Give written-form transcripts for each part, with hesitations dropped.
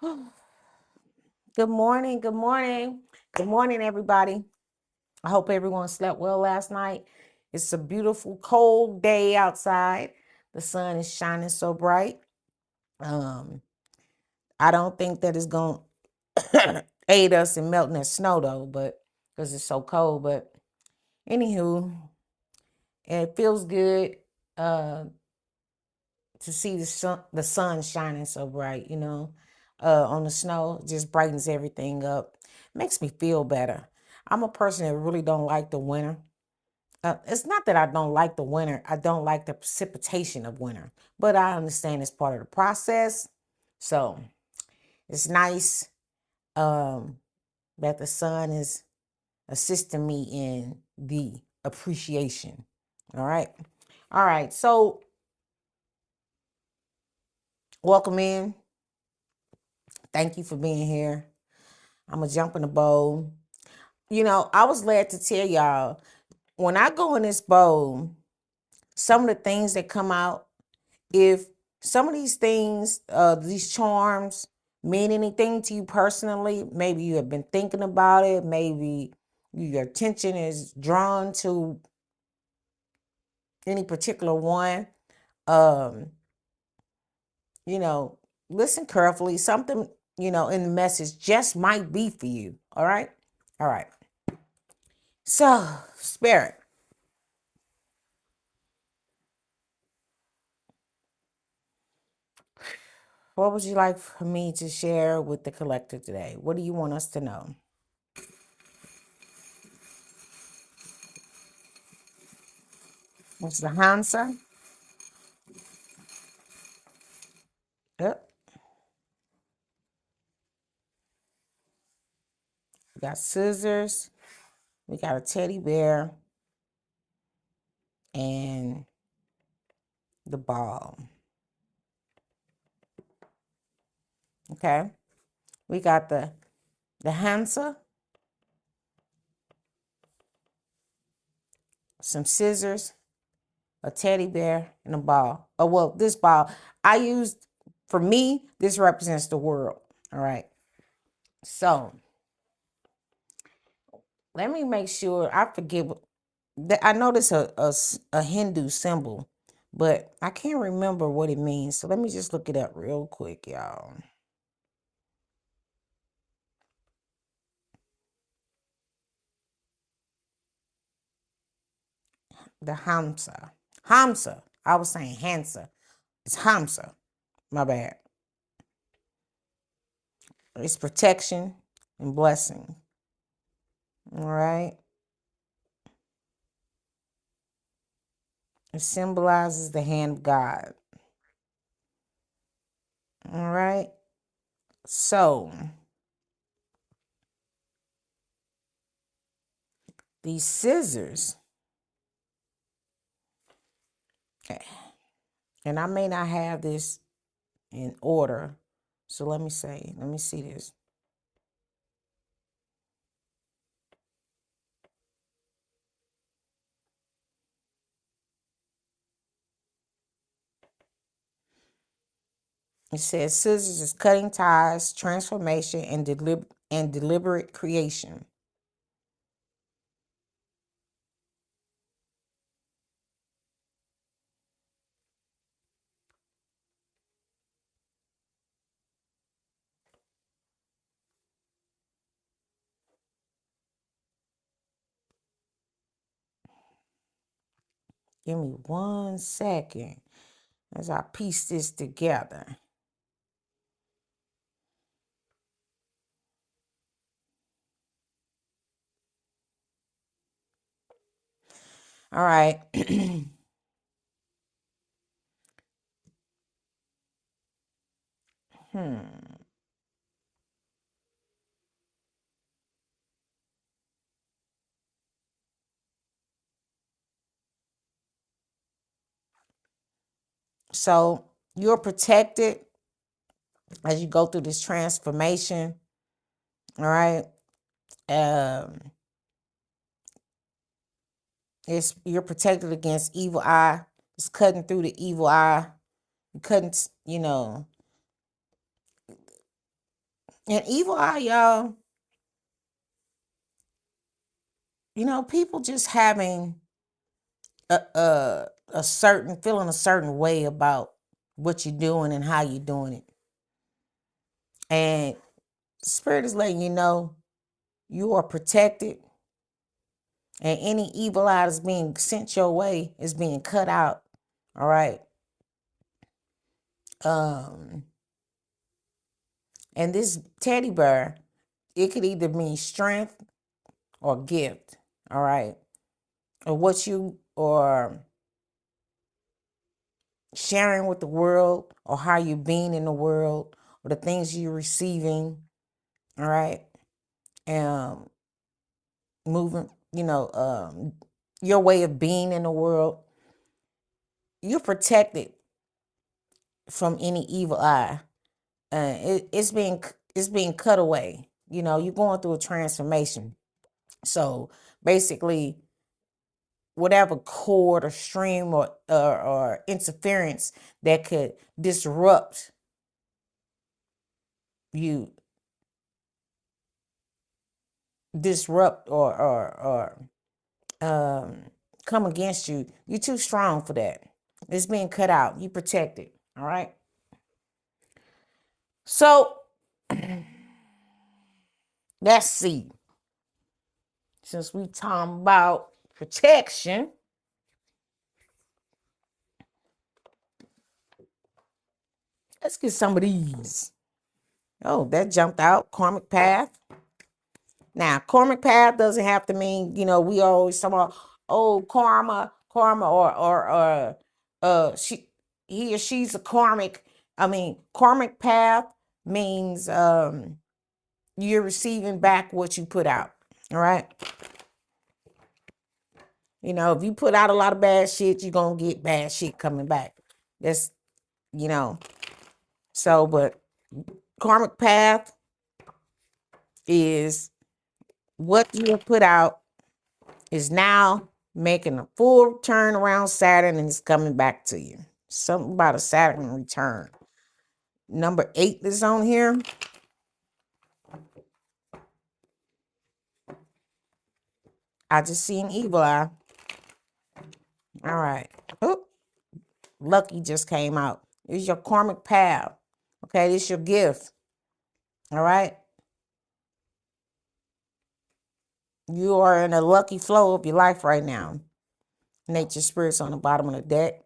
Good morning. Good morning. Good morning, everybody. I hope everyone slept well last night. It's a beautiful, cold day outside. The sun is shining so bright. Um, I don't think that it's going to aid us in melting the snow, though, but because it's so cold. But anywho, it feels good uh, to see the sun shining so bright, on the snow. It just brightens everything up. Makes me feel better. I'm a person that really don't like the winter. It's not that I don't like the winter. I don't like the precipitation of winter, but I understand it's part of the process. So it's nice um, that the sun is assisting me in the appreciation. All right. All right. So welcome in. Thank you for being here. I'm going to jump in the bowl. I was glad to tell y'all when I go in this bowl, some of the things that come out, if some of these things, these charms mean anything to you personally, maybe you have been thinking about it, maybe your attention is drawn to any particular one, um, you know, listen carefully. Something, in the message just might be for you. All right. All right. So, Spirit, what would you like for me to share with the collective today? What do you want us to know? What's the answer? Yep. We got scissors. We got a teddy bear and the ball. Okay. We got the Hansa, some scissors, a teddy bear, and a ball. Oh, well, this ball I used, for me, this represents the world. All right. So let me make sure I forget. I know this a Hindu symbol, but I can't remember what it means. So let me just look it up real quick, y'all. The Hamsa. Hamsa. I was saying Hansa. It's Hamsa. My bad. It's protection and blessing. All right. It symbolizes the hand of God. All right. So these scissors, and I may not have this in order. So let me see this. It says scissors is cutting ties, transformation, and deliberate creation. Give me 1 second as I piece this together. All right. So you're protected as you go through this transformation. All right. Um, you're protected against evil eye. It's cutting through the evil eye. You couldn't, And evil eye, y'all, people just having a certain feeling a certain way about what you're doing and how you're doing it. And Spirit is letting you know you are protected, and any evil eye that's being sent your way is being cut out. All right. And this teddy bear, it could either mean strength or gift. All right. Or what you or sharing with the world, or how you're being in the world, or the things you're receiving. All right. Moving, your way of being in the world. You're protected from any evil eye. It's being cut away. You're going through a transformation. So basically, whatever cord or stream or interference that could disrupt you, or come against you, you're too strong for that. It's being cut out. You protected. All right. So let's see. Since we talking about protection, let's get some of these. Oh, that jumped out. Karmic path. Now, karmic path doesn't have to mean, we always talk about, karma, or he or she's a karmic. Karmic path means you're receiving back what you put out. All right. If you put out a lot of bad shit, you're gonna get bad shit coming back. That's so, but karmic path is what you have put out is now making a full turn around Saturn, and it's coming back to you. Something about a Saturn return. Number 8 is on here. I just see an evil eye. All right. Oop. Lucky just came out. It's your karmic path. Okay, this is your gift. All right. You are in a lucky flow of your life right now. Nature spirits on the bottom of the deck.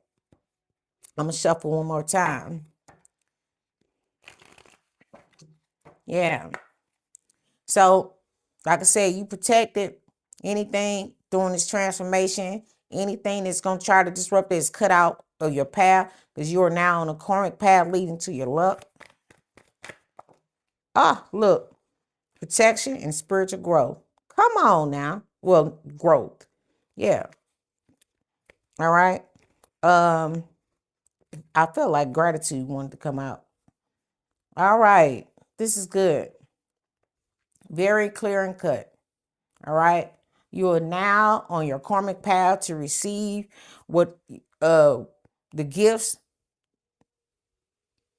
I'm going to shuffle one more time. Yeah. So, like I said, you protected. Anything during this transformation, anything that's going to try to disrupt it is cut out of your path, because you are now on a karmic path leading to your luck. Look. Protection and spiritual growth. Come on now. Well, growth. Yeah. All right. I felt like gratitude wanted to come out. All right. This is good. Very clear and cut. All right. You are now on your karmic path to receive what the gifts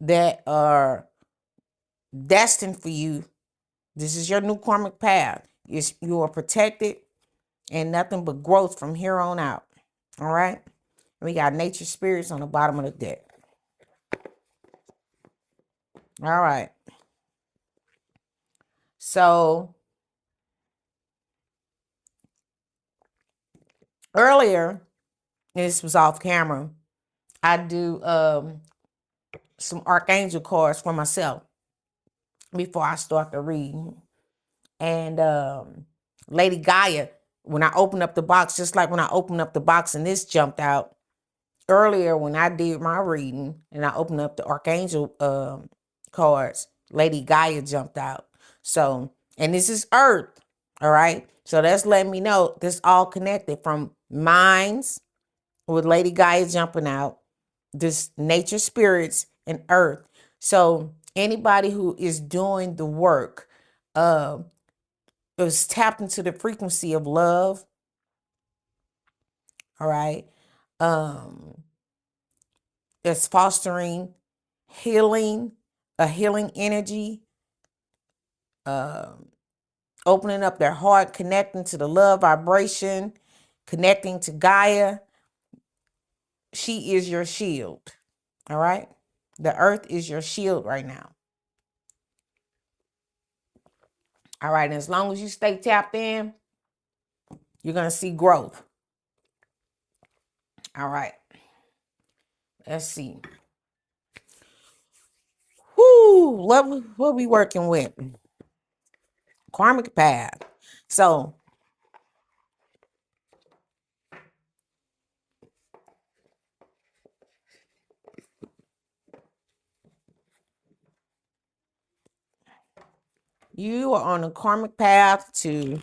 that are destined for you. This is your new karmic path. You are protected, and nothing but growth from here on out. All right. We got nature spirits on the bottom of the deck. All right. So earlier, this was off camera, I do some archangel cards for myself before I start the reading. And Lady Gaia, when I opened up the box, just like when I opened up the box and this jumped out, earlier when I did my reading and I opened up the archangel cards, Lady Gaia jumped out. So, and this is Earth, all right? So that's letting me know this all connected, from minds with Lady Gaia jumping out, this nature spirits and Earth. So anybody who is doing the work is tapped into the frequency of love, all right? It's fostering healing, a healing energy, opening up their heart, connecting to the love vibration, connecting to Gaia. She is your shield. All right. The earth is your shield right now. All right. And as long as you stay tapped in, you're going to see growth. All right. Let's see. Whoo, what we working with? Karmic path. So you are on a karmic path to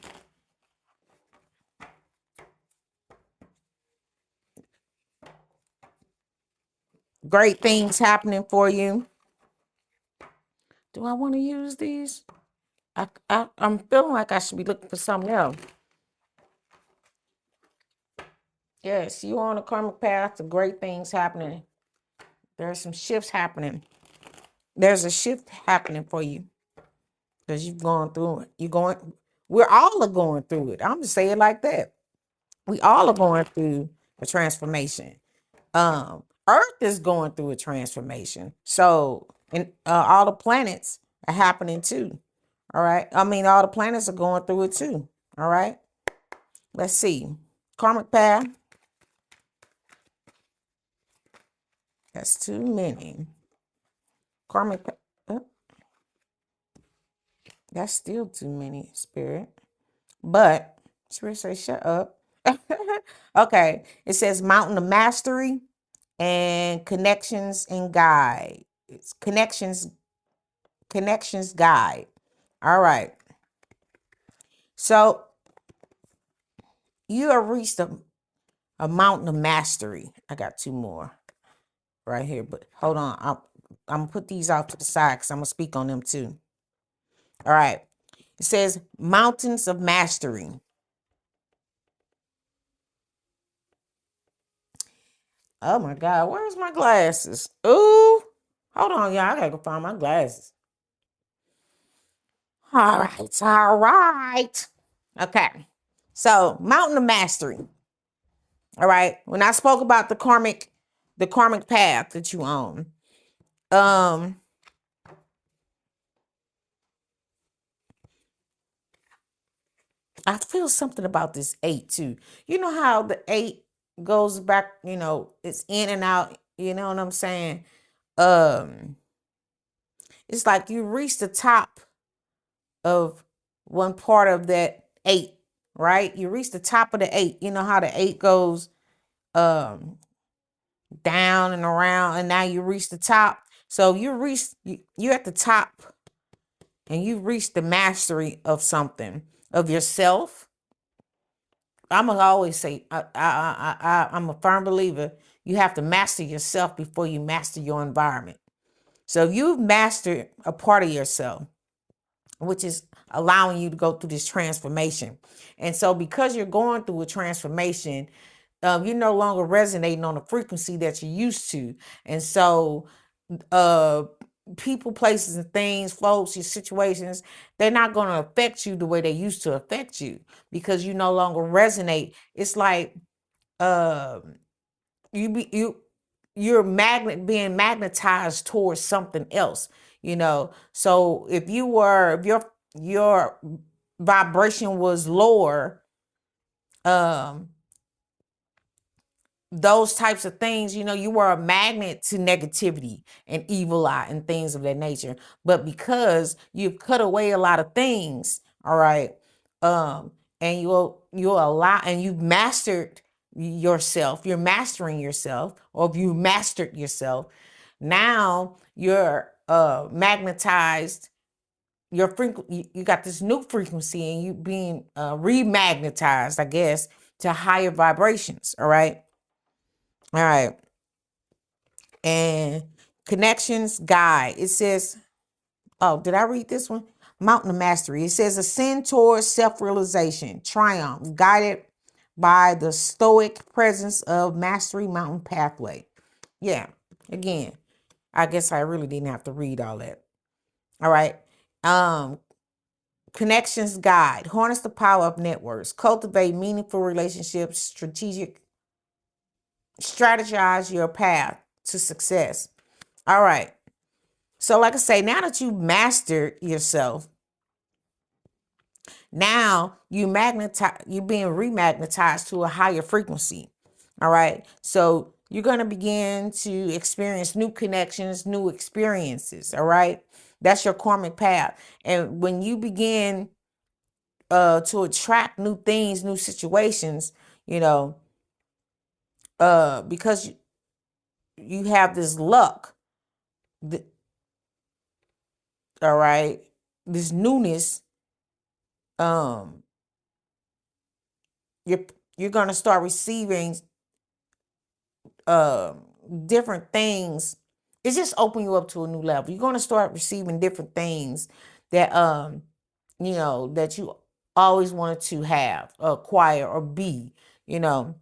great things happening for you. Do I want to use these? I'm feeling like I should be looking for something else. Yes, you're on a karmic path to great things happening. There's some shifts happening. There's a shift happening for you because you've gone through it. We're all are going through it. I'm just saying it like that. We all are going through a transformation. Earth is going through a transformation. So, and all the planets are happening too. All right. I mean, all the planets are going through it too. All right. Let's see. Karmic path. That's too many. Karmic path. That's still too many, Spirit. But Spirit says, shut up. Okay. It says Mountain of Mastery and Connections and Guide. It's Connections Guide. All right. So you have reached a mountain of mastery. I got two more right here, but hold on. I'm going to put these off to the side because I'm going to speak on them too. All right. It says mountains of mastery. Oh my God. Where's my glasses? Ooh. Hold on, y'all. I got to go find my glasses. All right. All right. Okay. So mountain of mastery. All right. When I spoke about the karmic path that you own, I feel something about this 8 too. You know how the 8 goes back, it's in and out, you know what I'm saying? It's like you reach the top of one part of that 8, right? You reach the top of the 8. You know how the 8 goes down and around, and now you reach the top. So you're at the top and you reach the mastery of something, of yourself. I'm gonna always say I'm a firm believer. You have to master yourself before you master your environment. So you've mastered a part of yourself, which is allowing you to go through this transformation. And so because you're going through a transformation, you're no longer resonating on the frequency that you're used to. And so people, places, and things, folks, your situations, they're not going to affect you the way they used to affect you because you no longer resonate. It's like you're being magnetized towards something else, So if your vibration was lower, those types of things, you were a magnet to negativity and evil eye and things of that nature. But because you've cut away a lot of things, all right, and you'll allow, and you've mastered yourself, you're mastering yourself, or if you mastered yourself, now you're magnetized. You got this new frequency, and you being remagnetized, I guess, to higher vibrations. All right. All right. And Connections Guide. It says, oh, did I read this one? Mountain of Mastery. It says ascend towards self-realization, triumph, guided by the stoic presence of Mastery Mountain Pathway. Yeah. Again, I guess I really didn't have to read all that. All right. Connections guide. Harness the power of networks. Cultivate meaningful relationships. Strategize your path to success. All right. So, like I say, now that you mastered yourself, now you're being remagnetized to a higher frequency. All right. So you're going to begin to experience new connections, new experiences. All right. That's your karmic path. And when you begin to attract new things, new situations, you know, because you have this luck, all right, this newness, um, you're you're gonna start receiving uh, different things. It's just open you up to a new level. You're gonna start receiving different things that that you always wanted to have, acquire, or be, you know.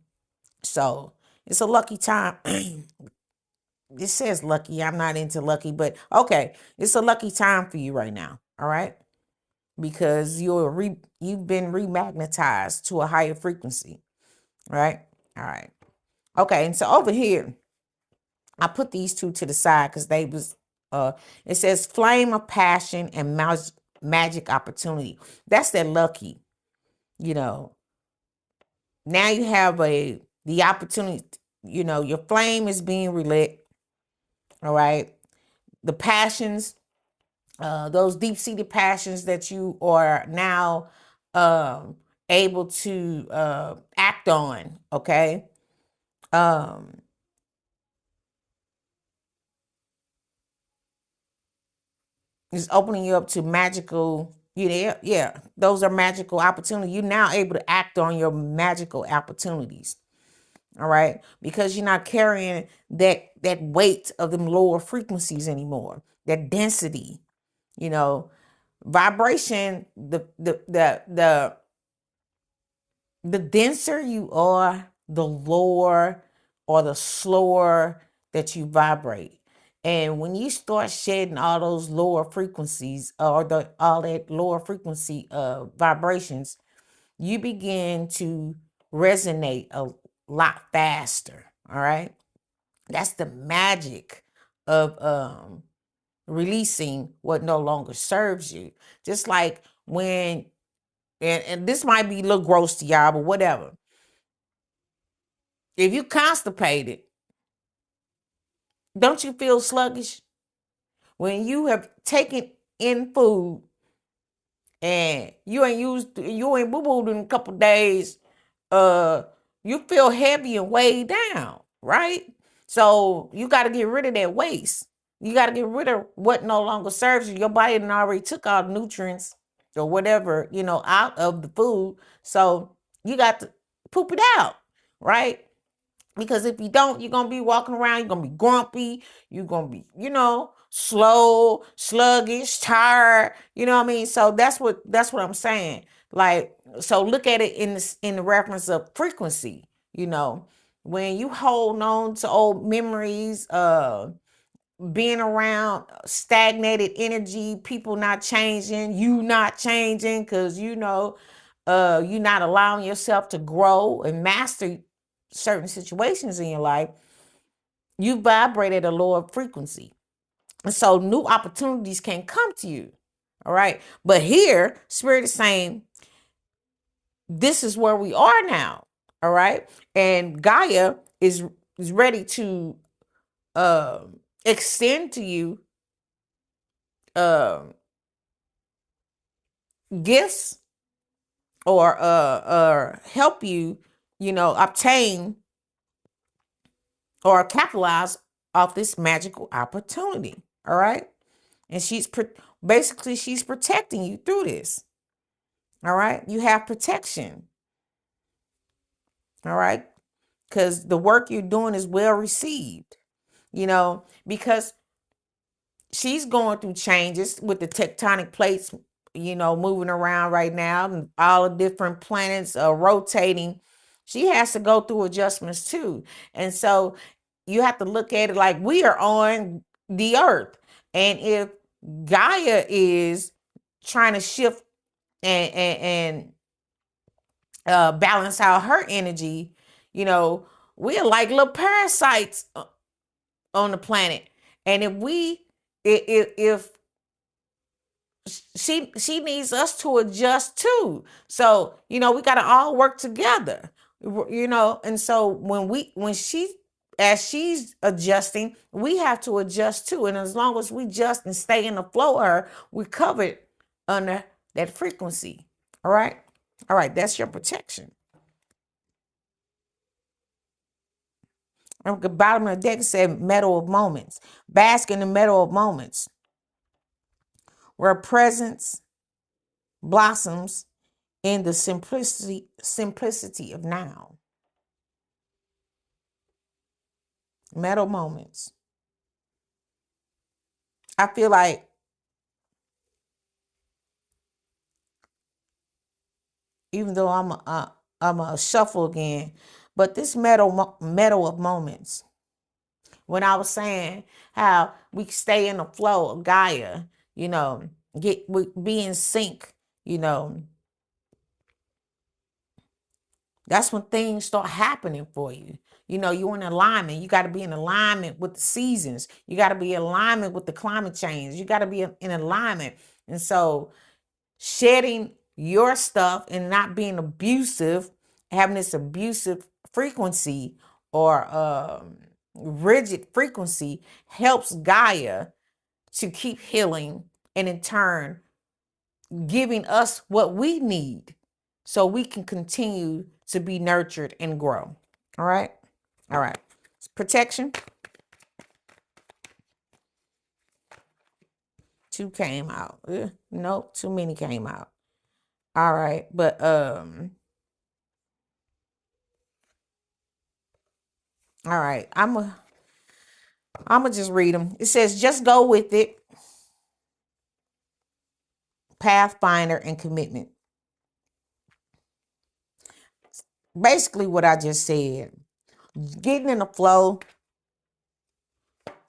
So it's a lucky time. It says lucky. I'm not into lucky, but okay, it's a lucky time for you right now. All right, because you've been remagnetized to a higher frequency. Right. All right. Okay, and so over here, I put these two to the side because they was it says flame of passion and magic opportunity. That's that lucky, you know. Now you have the opportunity, your flame is being relit. All right. The passions, those deep-seated passions that you are now able to act on, okay? Is opening you up to magical, yeah, those are magical opportunities. You're now able to act on your magical opportunities. All right, because you're not carrying that weight of them lower frequencies anymore, that density, vibration, the denser you are, the lower or the slower that you vibrate. And when you start shedding all those lower frequencies or all that lower frequency vibrations, you begin to resonate a lot faster. All right. That's the magic of releasing what no longer serves you. Just like when, and this might be a little gross to y'all, but whatever. If you constipated, don't you feel sluggish? When you have taken in food and you ain't boo-booed in a couple days, uh, you feel heavy and weighed down, right? So you got to get rid of that waste. You got to get rid of what no longer serves you. Your body done already took all the nutrients or whatever, out of the food. So you got to poop it out, right? Because if you don't, you're going to be walking around, you're going to be grumpy, you're going to be, slow, sluggish, tired, you know what I mean? So that's what I'm saying. Like, so look at it in the reference of frequency, when you hold on to old memories, being around stagnated energy, people not changing, you not changing, because you're not allowing yourself to grow and master certain situations in your life, you vibrate at a lower frequency. And so new opportunities can come to you. All right. But here, Spirit is saying, this is where we are now. All right. And Gaia is ready to extend to you gifts or help you, obtain or capitalize off this magical opportunity. All right. And basically she's protecting you through this. All right. You have protection. All right. Because the work you're doing is well received, because she's going through changes with the tectonic plates, moving around right now, and all the different planets are rotating. She has to go through adjustments too. And so you have to look at it like we are on the earth. And if Gaia is trying to shift and balance out her energy, we're like little parasites on the planet. And if she needs us to adjust too. So, we got to all work together. And so as she's adjusting, we have to adjust too. And as long as we just and stay in the flow of her, we're covered under that frequency. All right. All right. That's your protection. And the bottom of the deck said meadow of moments. Bask in the meadow of moments, where presence blossoms in the simplicity of now. Meadow moments. I feel like even though I'm a shuffle again, but this meadow of moments. When I was saying how we stay in the flow of Gaia, be in sync, that's when things start happening for you. You're in alignment. You got to be in alignment with the seasons. You got to be in alignment with the climate change. You got to be in alignment. And so shedding your stuff and not being abusive, having this abusive frequency or rigid frequency helps Gaia to keep healing and in turn giving us what we need so we can continue to be nurtured and grow. All right. All right. Protection. 2 came out. Nope. Too many came out. All right. But, all right. I'm going to just read them. It says, just go with it. Pathfinder and commitment. Basically what I just said. Getting in the flow.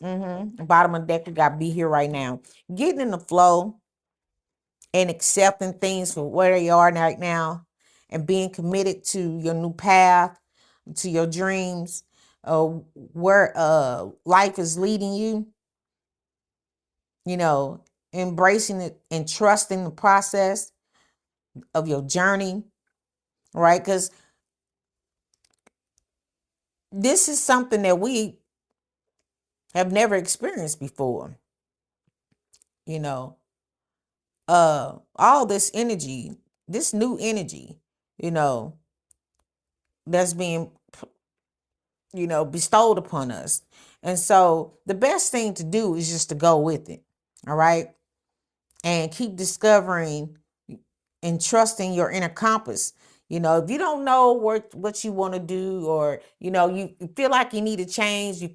Bottom of the deck, we got be here right now. Getting in the flow and accepting things for where they are right now and being committed to your new path, to your dreams, where life is leading you, embracing it and trusting the process of your journey, right? Because this is something that we have never experienced before. All this energy, this new energy, that's being, bestowed upon us. And so the best thing to do is just to go with it. All right. And keep discovering and trusting your inner compass. If you don't know what you want to do, or, you feel like you need to change,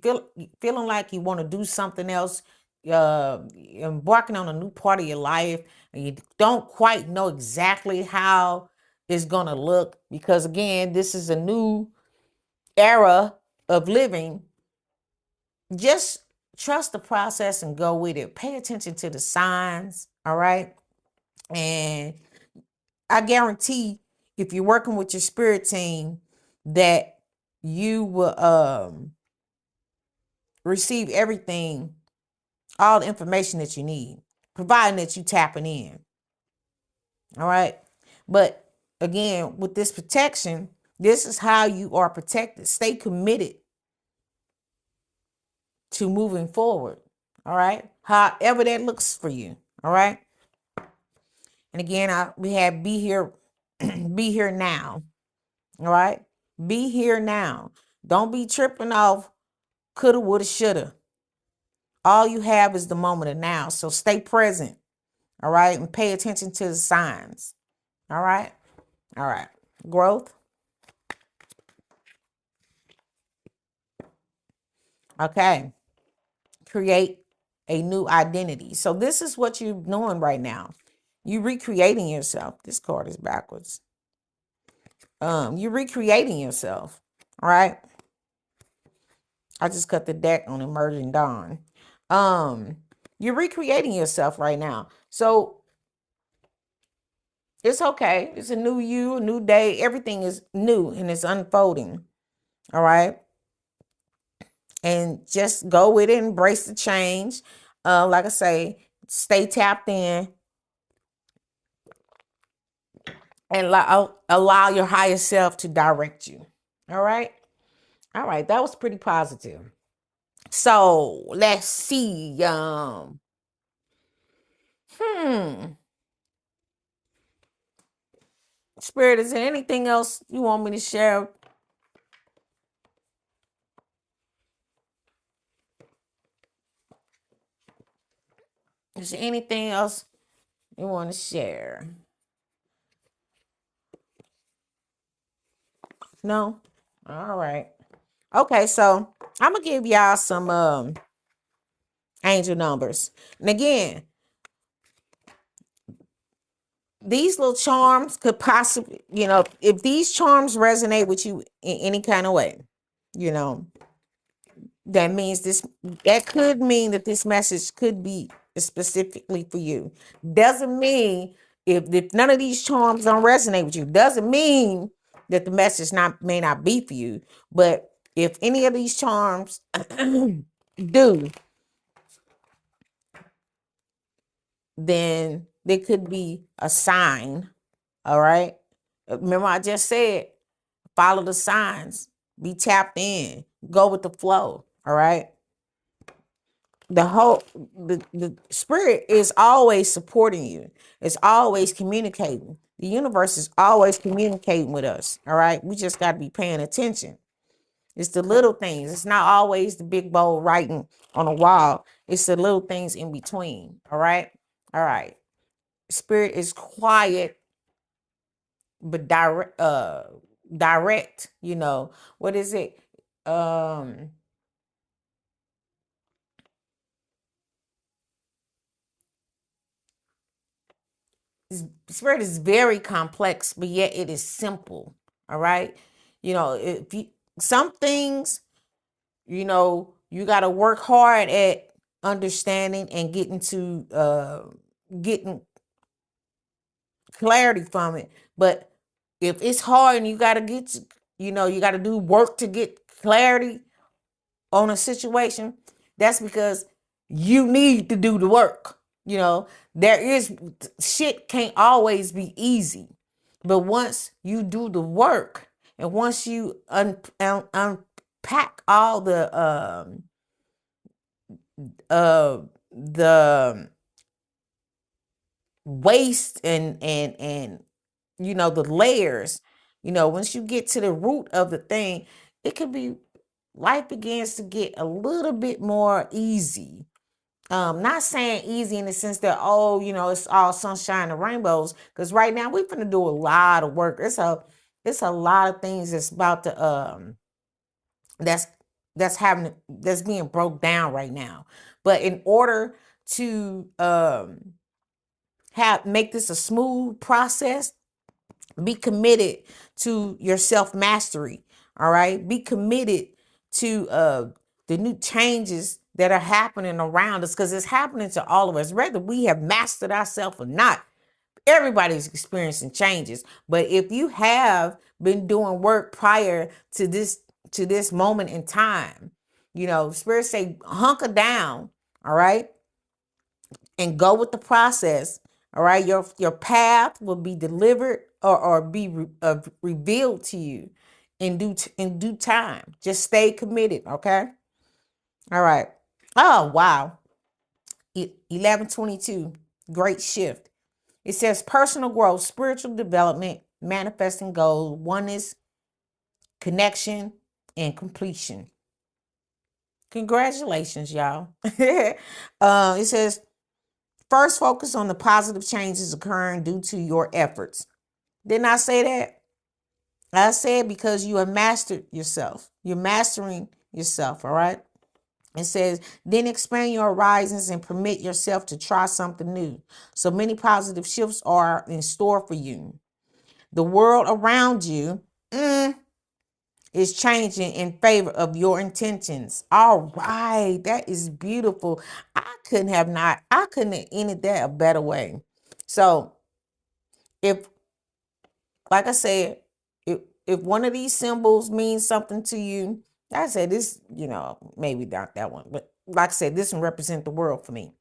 feeling like you want to do something else, embarking on a new part of your life, and you don't quite know exactly how it's going to look, because again, this is a new era of living. Just trust the process and go with it. Pay attention to the signs. All right. And I guarantee if you're working with your spirit team that you will receive everything, all the information that you need, providing that you tapping in. All right. But again, with this protection, this is how you are protected. Stay committed to moving forward. All right. However that looks for you. All right. And again, we have be here, be here now. All right. Be here now. Don't be tripping off coulda, woulda, shoulda. All you have is the moment of now. So stay present. All right. And pay attention to the signs. All right. All right. Growth. Okay. Create a new identity. So this is what you're doing right now. You're recreating yourself. This card is backwards. You're recreating yourself. All right. I just cut the deck on Emerging Dawn. You're recreating yourself right now. So It's okay. It's a new you, a new day. Everything is new and it's unfolding. All right. And just go with it, embrace the change. Like I say, stay tapped in and allow your higher self to direct you. All right. All right. That was pretty positive. So let's see. Spirit, is there anything else you want me to share? Is there anything else you want to share? No? All right. Okay, so I'm gonna give y'all some angel numbers. And again, these little charms could possibly, if these charms resonate with you in any kind of way, you know, that means that could mean that this message could be specifically for you. Doesn't mean if none of these charms don't resonate with you, doesn't mean that the message may not be for you. But if any of these charms do, then there could be a sign. All right. Remember, I just said, follow the signs, be tapped in, go with the flow. All right. The spirit is always supporting you. It's always communicating. The universe is always communicating with us. All right. We just got to be paying attention. It's the little things. It's not always the big bold writing on a wall. It's the little things in between. All right. All right. Spirit is quiet but direct, what is it? Spirit is very complex, but yet it is simple. All right. If you some things, you got to work hard at understanding and getting clarity from it. But if it's hard and you got to you got to do work to get clarity on a situation, that's because you need to do the work. There is shit can't always be easy. But once you do the work and once you unpack all the waste and the layers, once you get to the root of the thing, it could be life begins to get a little bit more easy. Not saying easy in the sense that, it's all sunshine and rainbows, because right now we're going to do a lot of work. It's a lot of things that's about to that's being broke down right now. But in order to make this a smooth process, be committed to your self-mastery. All right. Be committed to the new changes that are happening around us, because it's happening to all of us, whether we have mastered ourselves or not. Everybody's experiencing changes. But if you have been doing work prior to this moment in time, Spirit say hunker down, all right, and go with the process. All right, your path will be delivered or be revealed to you in due time. Just stay committed. Okay. All right. Oh wow. 1122. Great shift. It says personal growth, spiritual development, manifesting goals, oneness, connection, and completion. Congratulations, y'all. It says first focus on the positive changes occurring due to your efforts. Didn't I say that? I said because you have mastered yourself. You're mastering yourself, all right? It says, then expand your horizons and permit yourself to try something new. So many positive shifts are in store for you. The world around you is changing in favor of your intentions. All right, that is beautiful. I couldn't have ended that a better way. So if like I said, if one of these symbols means something to you, like I said, this, maybe not that one, but like I said, this one represent the world for me.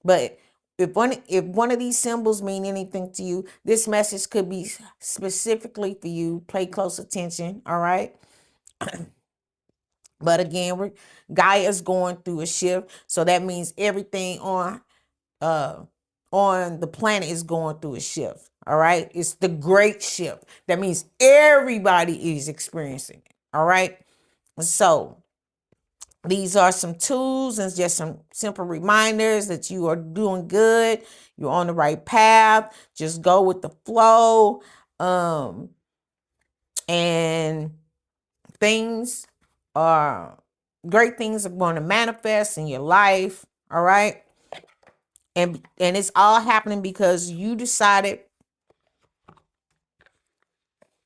But if one of these symbols mean anything to you, this message could be specifically for you. Pay close attention, all right? But again, Gaia's going through a shift, so that means everything uh on the planet is going through a shift. All right. It's the great shift. That means everybody is experiencing it. All right. So these are some tools and just some simple reminders that you are doing good. You're on the right path. Just go with the flow. And things are great things are going to manifest in your life. All right. And it's all happening because you decided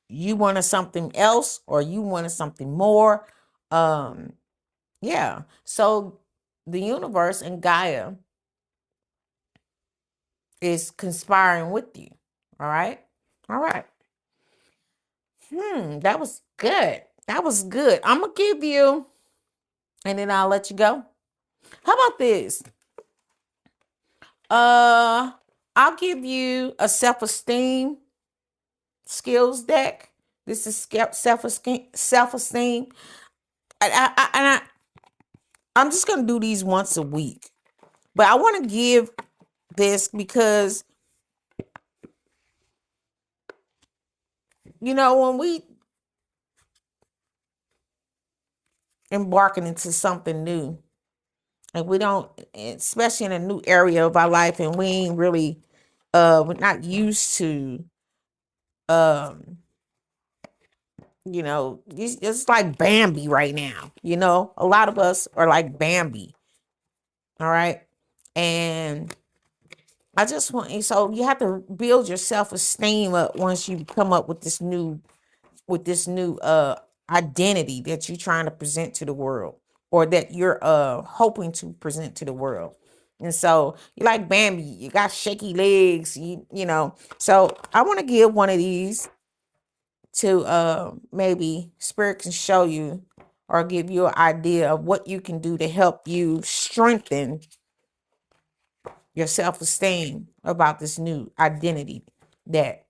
you wanted something else or you wanted something more. Yeah. So the universe and Gaia is conspiring with you. All right. All right. That was good. That was good. I'm gonna give you, and then I'll let you go. How about this? I'll give you a self-esteem skills deck. This is self-esteem. Self-esteem. I'm just gonna do these once a week, but I want to give this because when we embarking into something new, and we don't, especially in a new area of our life, and we ain't really we're not used to it's like Bambi right now. A lot of us are like Bambi. All right. And I just want, so you have to build your self-esteem up once you come up with this new identity that you're trying to present to the world, or that you're hoping to present to the world. And so you like Bambi, you got shaky legs, so I want to give one of these to maybe Spirit can show you or give you an idea of what you can do to help you strengthen your self-esteem about this new identity that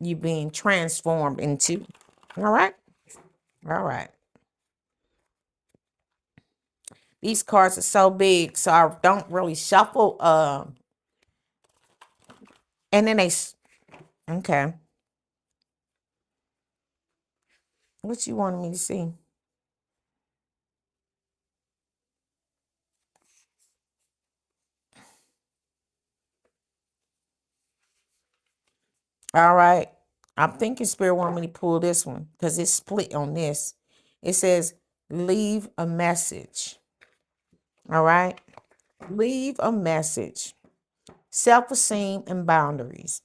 you're being transformed into. All right. All right. These cards are so big, so I don't really shuffle. And then okay. What you wanted me to see? All right. I'm thinking Spirit wanted me to pull this one because it's split on this. It says, leave a message. All right. Leave a message. Self-esteem and boundaries.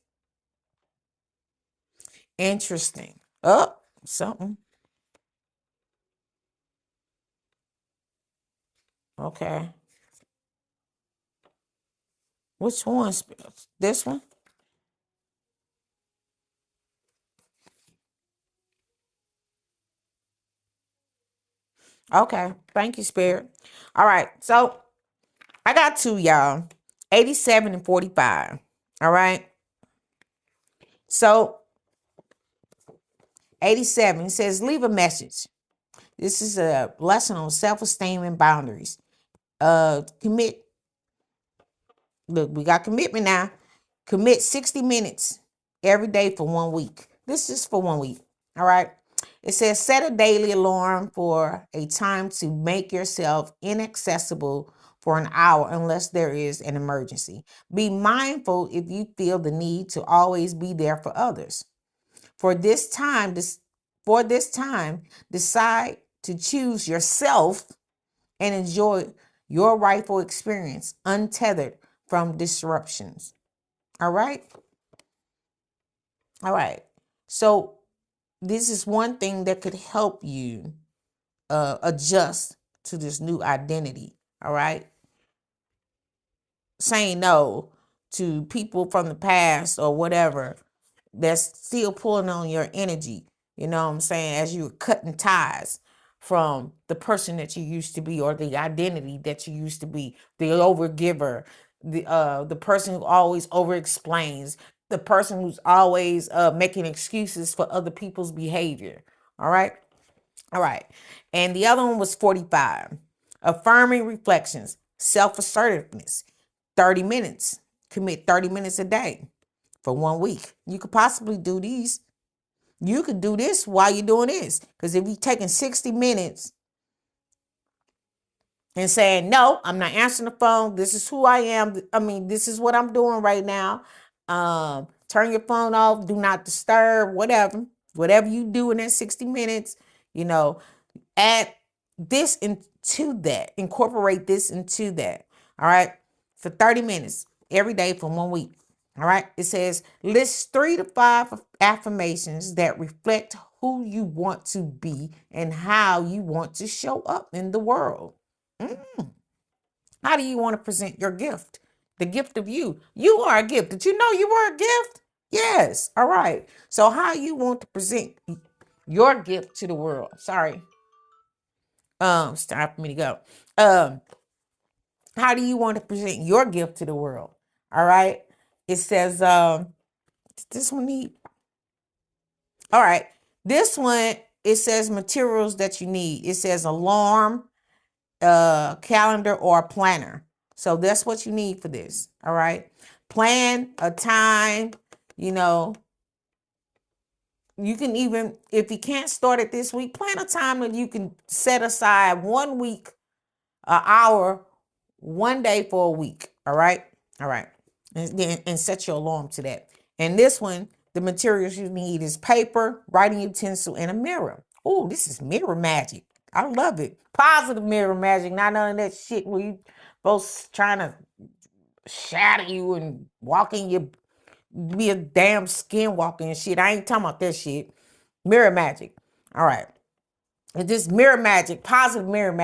Interesting. Oh, something. Okay. Which one? This one? Okay. Thank you, Spirit. All right. So I got two, y'all. 87 and 45. All right. So 87 says, leave a message. This is a lesson on self-esteem and boundaries. Commit. Look, we got commitment now. Commit 60 minutes every day for 1 week. This is for 1 week. All right. It says set a daily alarm for a time to make yourself inaccessible for an hour unless there is an emergency. Be mindful if you feel the need to always be there for others. For this time, decide to choose yourself and enjoy your rightful experience untethered from disruptions. All right? All right. So this is one thing that could help you adjust to this new identity. All right? Saying no to people from the past or whatever that's still pulling on your energy, you know what I'm saying, as you're cutting ties from the person that you used to be, or the identity that you used to be, the overgiver, the person who always over explains, the person who's always making excuses for other people's behavior. All right. All right. And the other one was 45. Affirming reflections, self-assertiveness, 30 minutes. Commit 30 minutes a day for 1 week. You could possibly do these. You could do this while you're doing this. Because if you're taking 60 minutes and saying, no, I'm not answering the phone. This is who I am. I mean, this is what I'm doing right now. Turn your phone off. Do not disturb, whatever. Whatever you do in that 60 minutes, you know, add this into that. Incorporate this into that. All right. For 30 minutes every day for 1 week. All right. It says list 3 to 5 affirmations that reflect who you want to be and how you want to show up in the world. How do you want to present your gift? The gift of you. You are a gift. Did you know you were a gift? Yes. All right. So how you want to present your gift to the world? Sorry. It's time for me to go. How do you want to present your gift to the world? All right. It says, this one need. All right. This one, it says materials that you need. It says alarm, calendar, or a planner. So that's what you need for this. All right. Plan a time, you know. You can even, if you can't start it this week, plan a time that you can set aside 1 week, an hour, 1 day for a week. All right. All right. And set your alarm to that. And this one, the materials you need is paper, writing utensil, and a mirror. Oh, this is mirror magic. I love it. Positive mirror magic. Not none of that shit where you both trying to shadow you and walk in your, be a damn skinwalker and shit. I ain't talking about that shit. Mirror magic. All right. It's just mirror magic, positive mirror magic.